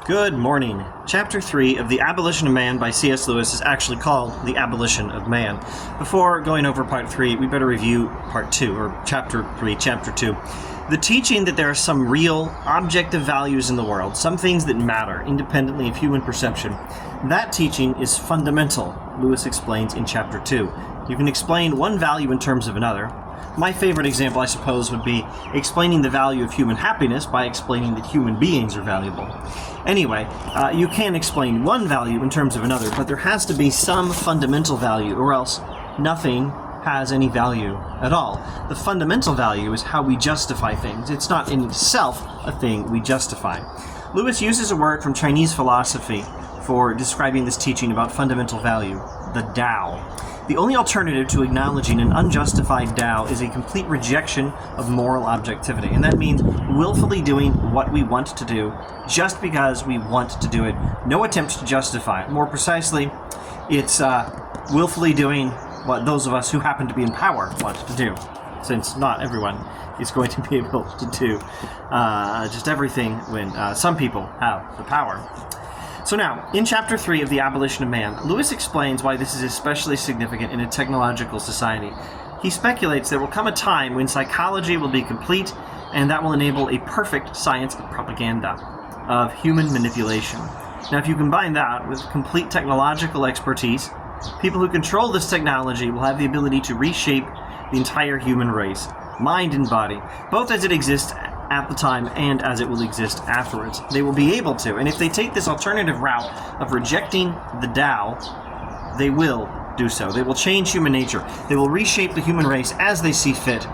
Good morning. Chapter 3 of The Abolition of Man by C.S. Lewis is actually called The Abolition of Man. Before going over Part 3, we better review Part 2, or Chapter 3, Chapter 2. The teaching that there are some real, objective values in the world, some things that matter, independently of human perception. That teaching is fundamental, Lewis explains in Chapter 2. You can explain one value in terms of another. My favorite example, I suppose, would be explaining the value of human happiness by explaining that human beings are valuable. Anyway, you can explain one value in terms of another, but there has to be some fundamental value, or else nothing has any value at all. The fundamental value is how we justify things. It's not in itself a thing we justify. Lewis uses a word from Chinese philosophy for describing this teaching about fundamental value, the Tao. The only alternative to acknowledging an unjustified Tao is a complete rejection of moral objectivity, and that means willfully doing what we want to do just because we want to do it. No attempt to justify it. More precisely, it's willfully doing what those of us who happen to be in power want to do, since not everyone is going to be able to do just everything when some people have the power. So now, in Chapter 3 of The Abolition of Man, Lewis explains why this is especially significant in a technological society. He speculates there will come a time when psychology will be complete, and that will enable a perfect science of propaganda, of human manipulation. Now, if you combine that with complete technological expertise, people who control this technology will have the ability to reshape the entire human race, mind and body, both as it exists at the time and as it will exist afterwards. They will be able to, and if they take this alternative route of rejecting the Tao, they will do so. They will change human nature. They will reshape the human race as they see fit.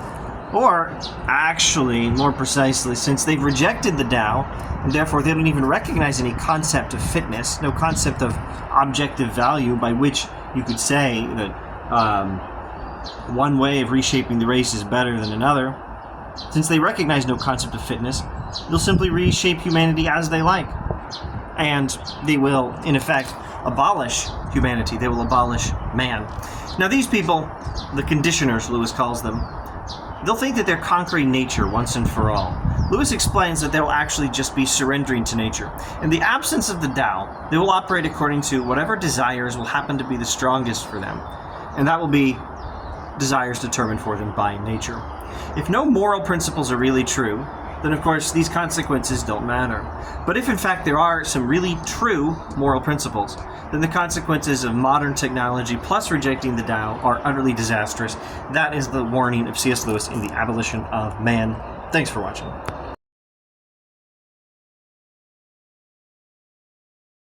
Or, actually, more precisely, since they've rejected the Tao, and therefore they don't even recognize any concept of fitness, no concept of objective value by which you could say that one way of reshaping the race is better than another. Since they recognize no concept of fitness, they'll simply reshape humanity as they like. And they will, in effect, abolish humanity. They will abolish man. Now these people, the conditioners, Lewis calls them, they'll think that they're conquering nature once and for all. Lewis explains that they'll actually just be surrendering to nature. In the absence of the Tao, they will operate according to whatever desires will happen to be the strongest for them. And that will be desires determined for them by nature. If no moral principles are really true, then of course these consequences don't matter. But if in fact there are some really true moral principles, then the consequences of modern technology plus rejecting the Tao are utterly disastrous. That is the warning of C.S. Lewis in The Abolition of Man. Thanks for watching.